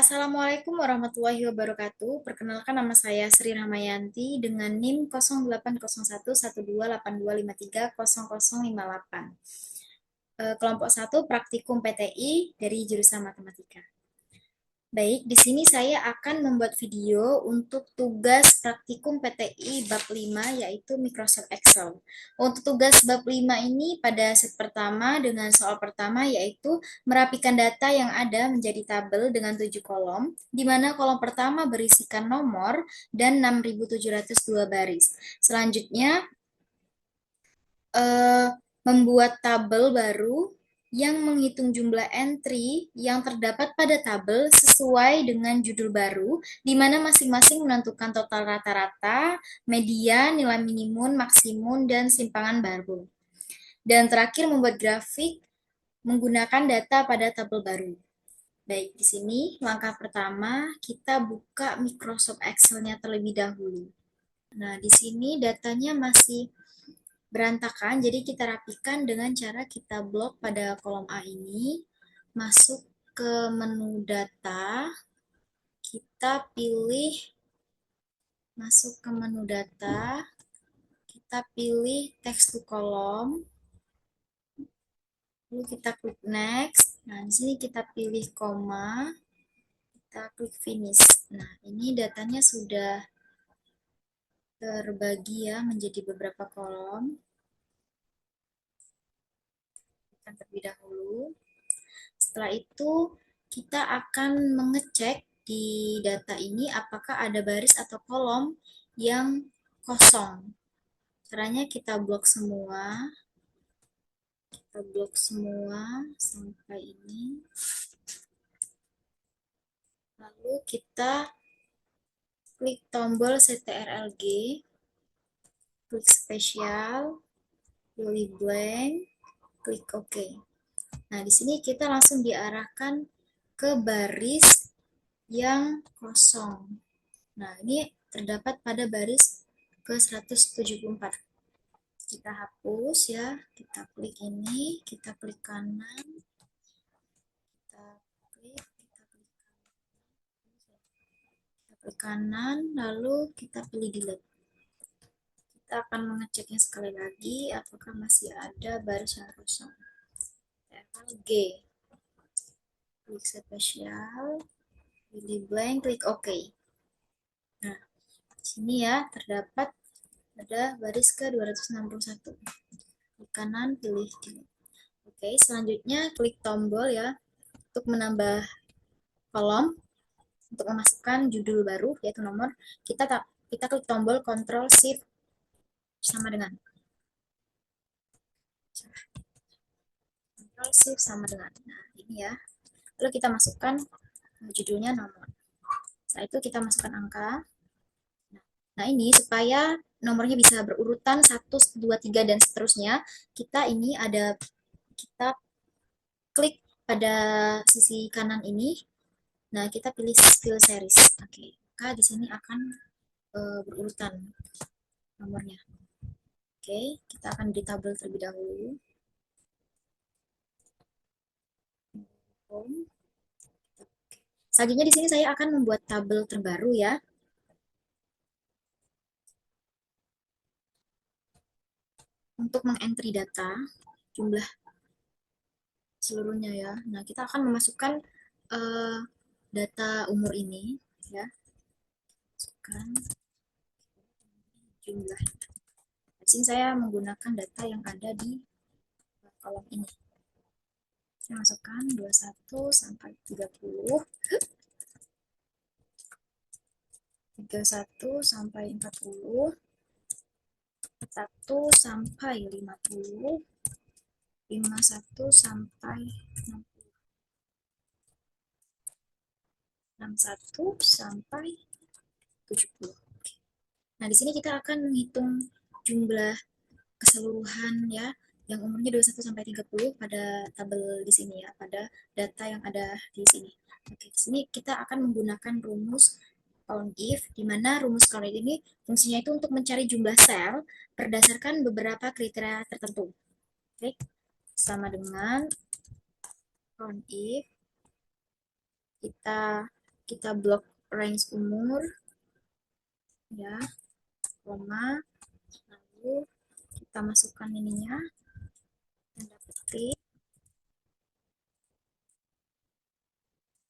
Assalamualaikum warahmatullahi wabarakatuh. Perkenalkan nama saya Sri Ramayanti dengan NIM 08011282530058. Kelompok 1 Praktikum PTI dari jurusan Matematika. Baik, di sini saya akan membuat video untuk tugas praktikum PTI bab 5 yaitu Microsoft Excel. Untuk tugas bab 5 ini pada set pertama dengan soal pertama yaitu merapikan data yang ada menjadi tabel dengan 7 kolom, di mana kolom pertama berisikan nomor dan 6.702 baris. Selanjutnya, membuat tabel baru yang menghitung jumlah entry yang terdapat pada tabel sesuai dengan judul baru, di mana masing-masing menentukan total rata-rata, median, nilai minimum, maksimum, dan simpangan baru. Dan terakhir membuat grafik menggunakan data pada tabel baru. Baik, di sini langkah pertama kita buka Microsoft Excel-nya terlebih dahulu. Nah, di sini datanya masih berantakan, jadi kita rapikan dengan cara kita blok pada kolom A ini, masuk ke menu data, kita pilih masuk ke menu data, kita pilih text to column, lalu kita klik next. Nah, di sini kita pilih koma, kita klik finish. Nah, ini datanya sudah terbagi ya menjadi beberapa kolom. Kita terlebih dahulu. Setelah itu, kita akan mengecek di data ini apakah ada baris atau kolom yang kosong. Caranya kita blok semua. Kita blok semua sampai ini. Lalu kita klik tombol CTRL-G, klik spesial, pilih blank, klik OK. Nah, di sini kita langsung diarahkan ke baris yang kosong. Nah, ini terdapat pada baris ke 174. Kita hapus ya, kita klik ini, kita klik kanan, kita klik kanan, lalu kita pilih delete. Kita akan mengeceknya sekali lagi, apakah masih ada baris yang kosong. G, klik spesial, pilih blank, klik OK. Nah, di sini ya terdapat ada baris ke 261. Klik kanan, pilih delete. Oke, selanjutnya klik tombol ya untuk menambah kolom untuk memasukkan judul baru yaitu nomor. Kita klik tombol Ctrl Shift sama dengan Ctrl Shift sama dengan. Nah, ini ya. Lalu kita masukkan judulnya nomor. Setelah itu kita masukkan angka. Nah, ini supaya nomornya bisa berurutan 1, 2, 3 dan seterusnya, kita klik pada sisi kanan ini. Nah, kita pilih fill series. Oke, maka di sini akan berurutan nomornya. Oke, kita akan di tabel terlebih dahulu. Selanjutnya di sini saya akan membuat tabel terbaru ya. Untuk mengentry data, jumlah seluruhnya ya. Nah, kita akan memasukkan data umur ini ya. Masukkan jumlah. Di sini saya menggunakan data yang ada di kolom ini. Saya masukkan 21 sampai 30. 31 sampai 40. 1 sampai 50. 51 sampai 60. 61 sampai 70. Nah, di sini kita akan menghitung jumlah keseluruhan ya yang umurnya 21 sampai 30 pada tabel di sini ya, pada data yang ada di sini. Oke, di sini kita akan menggunakan rumus COUNTIF, di mana rumus COUNTIF ini fungsinya itu untuk mencari jumlah sel berdasarkan beberapa kriteria tertentu. Oke, sama dengan COUNTIF, kita kita blok range umur, ya, koma, lalu kita masukkan ininya, tanda petik,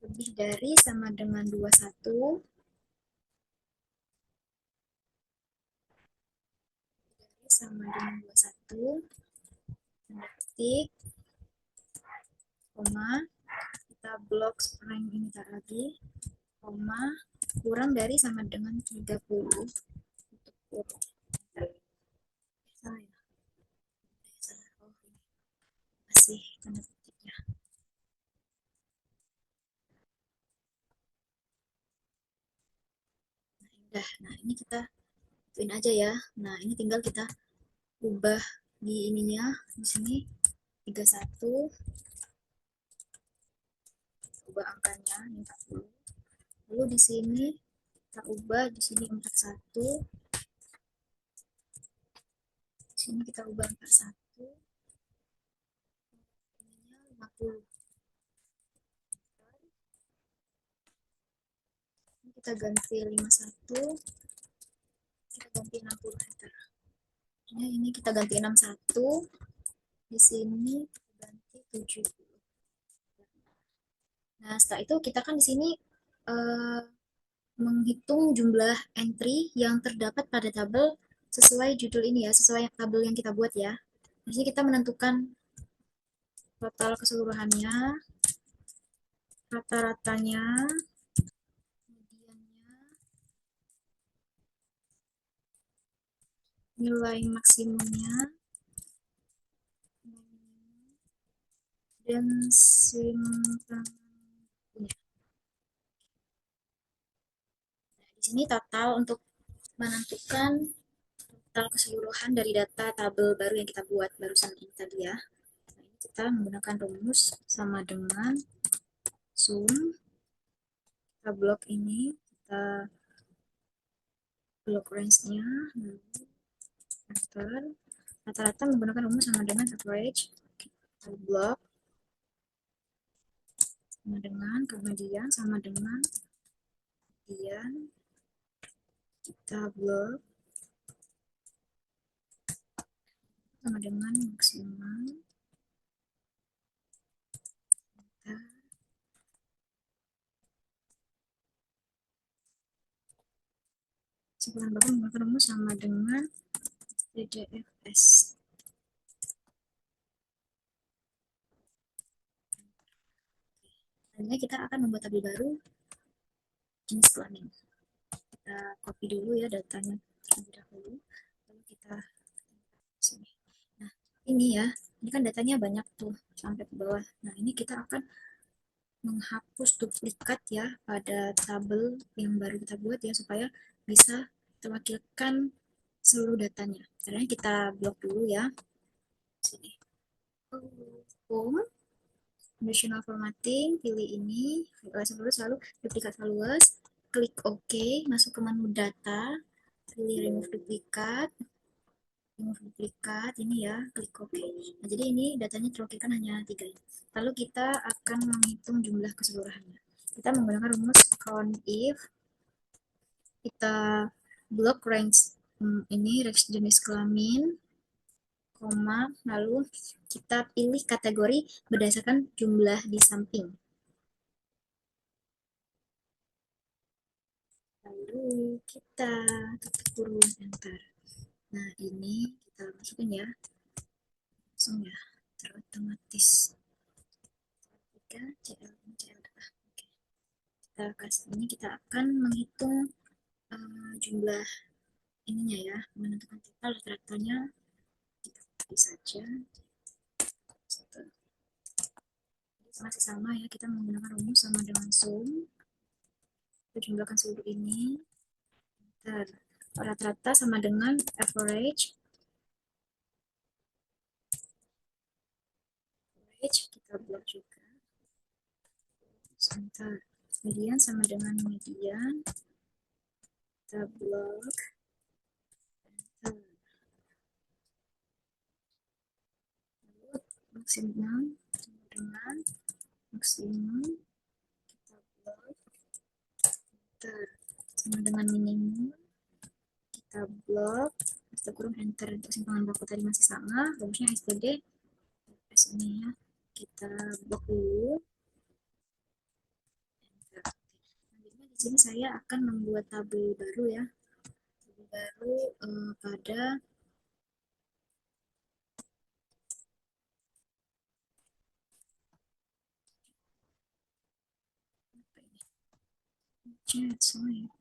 lebih dari sama dengan 21, sama dengan 21, tanda petik, koma, kita blok range ini lagi, koma, kurang dari sama dengan 30, untuk kurung. Salah ya? Salah. Oh, ini masih tanda petiknya. Nah, ini kita ituin aja ya. Nah, ini tinggal kita ubah di ininya, di sini 31, ubah angkanya 40. Lalu di sini kita ubah, di sini 41, di sini kita ubah 41, ininya 50. Ini kita ganti 51, kita ganti 60 meter. Ini kita ganti 61, di sini ganti 70. Nah, setelah itu kita kan di sini eh, menghitung jumlah entry yang terdapat pada tabel sesuai judul ini ya, sesuai tabel yang kita buat ya. Di sini kita menentukan total keseluruhannya, rata-ratanya, mediannya, nilai maksimumnya, dan simpannya. Di sini total untuk menentukan total keseluruhan dari data tabel baru yang kita buat barusan ini tadi ya. Nah, ini kita menggunakan rumus sama dengan sum, kita blok ini, kita blok range-nya, enter, rata-rata menggunakan rumus sama dengan average, kita blok, sama dengan, kemudian sama dengan, kemudian kita blok, sama dengan maksimal, kita sebulan baru menggunakan rumus sama dengan DDFS. Selanjutnya kita akan membuat tabel baru jenis kelamin. Kita copy dulu ya datanya terlebih dahulu, lalu kita sini. Nah, ini ya, ini kan datanya banyak tuh sampai ke bawah. Nah, ini kita akan menghapus duplikat ya pada tabel yang baru kita buat ya, supaya bisa terwakilkan seluruh datanya. Caranya kita blok dulu ya. Sini. Home, conditional formatting, pilih ini, lalu duplikat values, klik OK, masuk ke menu data, pilih remove duplikat, ini ya, klik OK. Nah, jadi ini datanya terwakilkan hanya 3. Lalu kita akan menghitung jumlah keseluruhannya. Kita menggunakan rumus count if, kita blok range ini range jenis kelamin, koma, lalu kita pilih kategori berdasarkan jumlah di samping. Lalu kita tutup kurung, enter. Nah, ini kita masukin ya, langsung ya, terotomatis. 3 CL kita kasih ini, kita akan menghitung jumlah ininya ya, menentukan total rata-ratanya, kita pilih saja. Masih sama ya, kita menggunakan rumus sama dengan sum, kita jumlahkan seluruh ini, rata-rata sama dengan average, kita buat juga, sebentar, median sama dengan median, kita blok, maksimum sama dengan maksimum, kita blok, enter sama dengan minimum, kita blok, kita kurung enter. Untuk simpangan baku tadi masih sama, rumusnya std ini ya, kita blok dulu, enter. Selanjutnya di sini saya akan membuat tabel baru ya, tabel baru pada chat, sorry.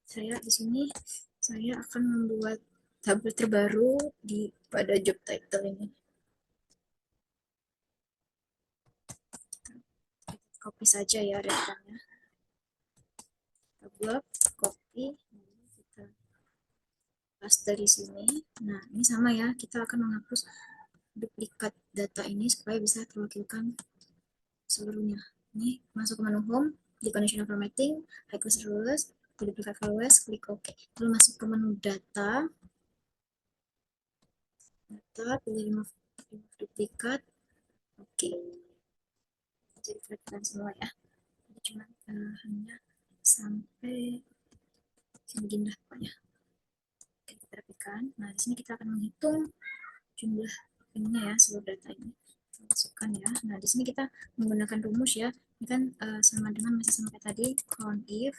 Saya di sini saya akan membuat tabel terbaru pada job title ini. Copy saja ya datanya. Kita blok, copy, kita paste di sini. Nah, ini sama ya, kita akan menghapus duplikat data ini supaya bisa terwakilkan seluruhnya. Ini masuk ke menu home, di conditional formatting, high class rules, duplicate files, klik OK. Lalu masuk ke menu data, pilih remove duplikat, oke. Jadi kelihatan semua ya. Jadi cuma hanya sampai segini dah pokoknya. Oke, kita rapikan. Nah, di sini kita akan menghitung jumlah ininya ya, seluruh data ini. Masukkan ya. Nah, di sini kita menggunakan rumus ya. Ini kan sama dengan masih sama kayak tadi, count if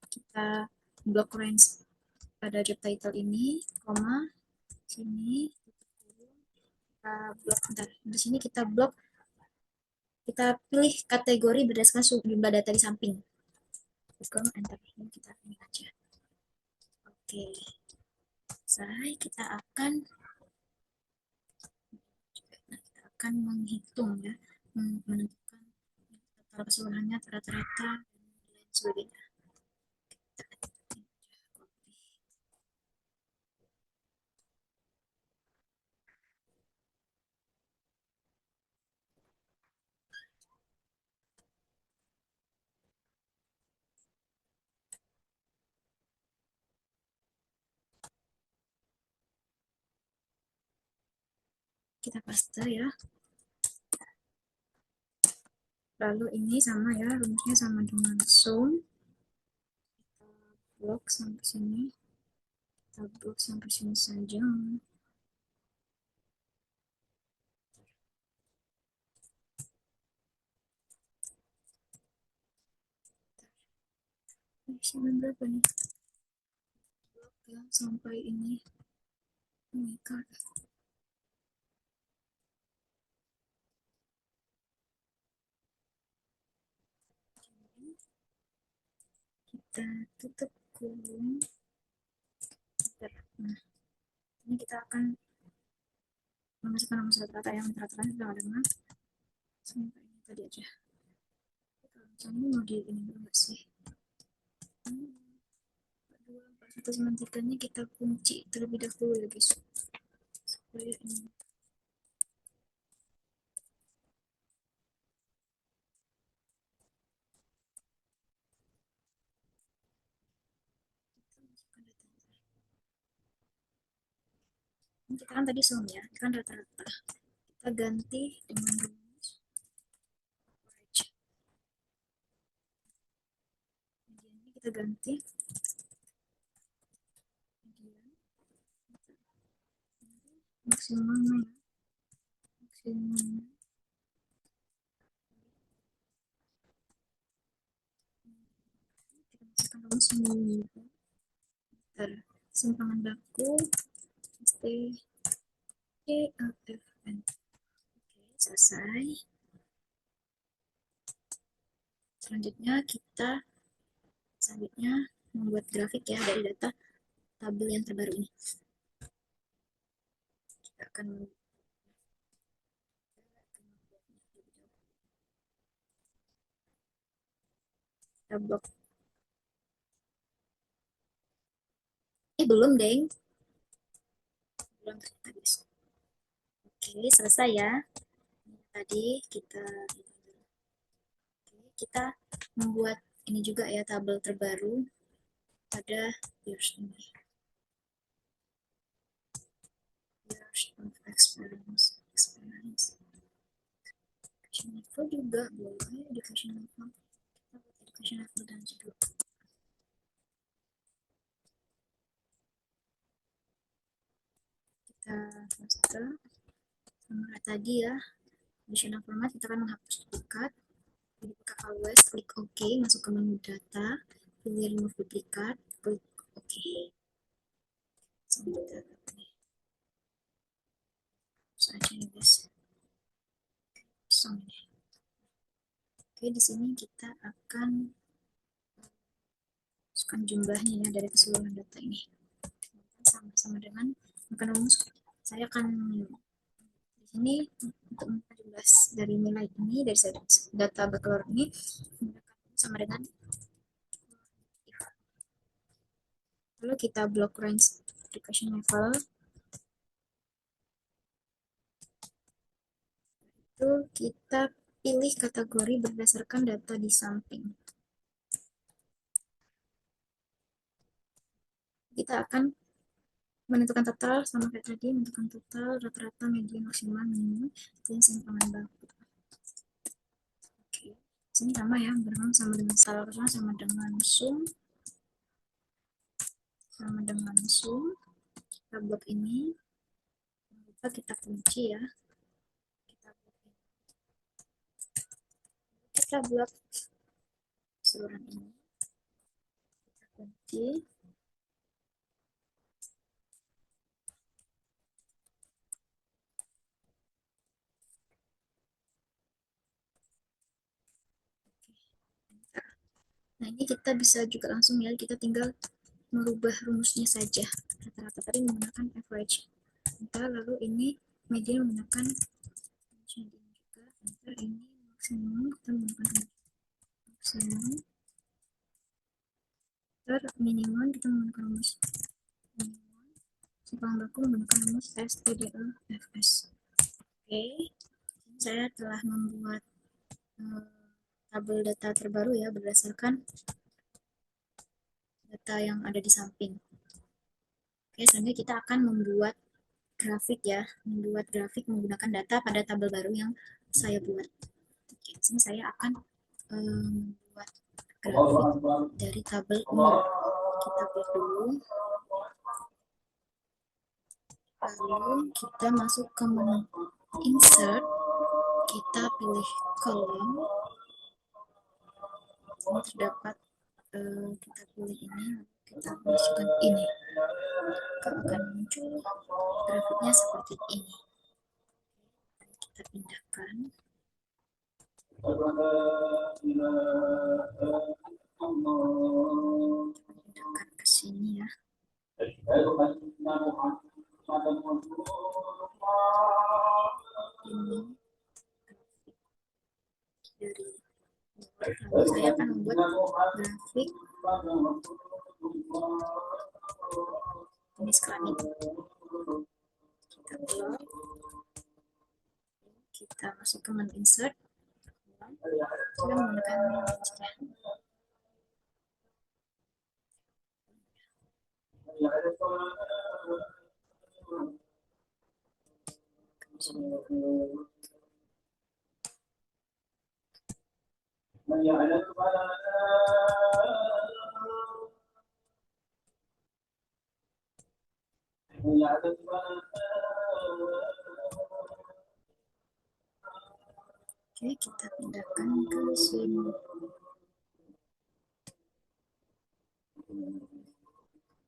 kita blok range pada job title ini, koma, sini kita blok, bentar, di sini kita blok, kita pilih kategori berdasarkan jumlah data di samping. Enter, ini kita ini aja. Oke, selesai, kita akan menghitung ya, menentukan total keseluruhannya, rata-rata, dan lain sebagainya. Kita paste ya. Lalu ini sama ya, rumusnya sama dengan sum. Kita blok sampai sini. Kita blok sampai sini saja. Ini berapa nih? Blok ya, sampai ini. Oh my god. Kita tutup kurung. Nah, ini kita akan memasukkan nomor rata-rata yang rata-rata sudah ada mas. Sampai ini tadi aja. Kalau misalnya mau di ini enggak sih? 2, 4, 1, 9, 3 nya kita kunci terlebih dahulu ya guys. Supaya ini kita kan tadi sum ya, kan rata-rata. Kita ganti dengan rumus average. Mediannya kita ganti median maksimumnya ya, maksimumnya kita masukkan rumus seminggu. Simpangan baku stay TLFN. Oke, selesai. Selanjutnya kita membuat grafik ya dari data tabel yang terbaru ini. Kita akan blok. Belum, Deng. Belum ternyata, guys. Oke, selesai ya. Tadi kita membuat ini juga ya, tabel terbaru pada years ini. Years of experience. level juga boleh, education level. Kita buat education level dan juga kita master sama kayak tadi ya. Additional format kita akan menghapus duplikat. Jadi buka always, klik OK, masuk ke menu data, pilih remove duplikat, klik OK. Sebentar, saja ya guys. Kosong ini. Oke, di sini kita akan masukkan jumlahnya ya dari keseluruhan data ini. Sama-sama dengan makan rumus. Saya akan di sini untuk 14 dari nilai ini dari data backlog ini sama dengan lalu kita block range application level itu kita pilih kategori berdasarkan data di samping. Kita akan menentukan total sama kayak tadi, menentukan total, rata-rata, median, maksimal, minimum, dan simpangan baku. Oke, sini sama ya, berkembang sama dengan salurnya, sama dengan sum, kita blok ini, kita kunci ya, kita blok keseluruhan ini, kita kunci. Nah, ini kita bisa juga langsung ya, kita tinggal merubah rumusnya saja. Rata-rata tadi menggunakan average. Lalu ini median menggunakan median juga. Ini maksimum, kita menggunakan maksimum. Minimum, kita menggunakan rumus minimum. Simpang baku menggunakan rumus STDLFS. Oke, saya telah membuat tabel data terbaru ya berdasarkan data yang ada di samping. Oke, selanjutnya kita akan membuat grafik ya, membuat grafik menggunakan data pada tabel baru yang saya buat. Oke, di sini saya akan membuat grafik dari tabel umur. Kita klik dulu. Lalu kita masuk ke menu insert, kita pilih kolom. Ini terdapat kita pilih ini, kita masukkan ini. Akan muncul grafiknya seperti ini. Kita pindahkan. Pindahkan ke sini ya. Ini dari lalu saya akan membuat grafik jenis kelamin. Kita keluar, kita masuk ke menu insert, kita menggunakan Oke, kita pindahkan ke sini.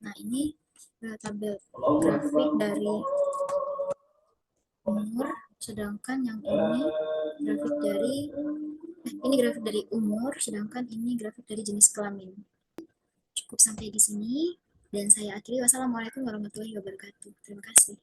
Nah, ini tabel grafik dari umur, sedangkan yang ini grafik dari umur, sedangkan ini grafik dari jenis kelamin. Cukup sampai di sini, dan saya akhiri. Wassalamualaikum warahmatullahi wabarakatuh. Terima kasih.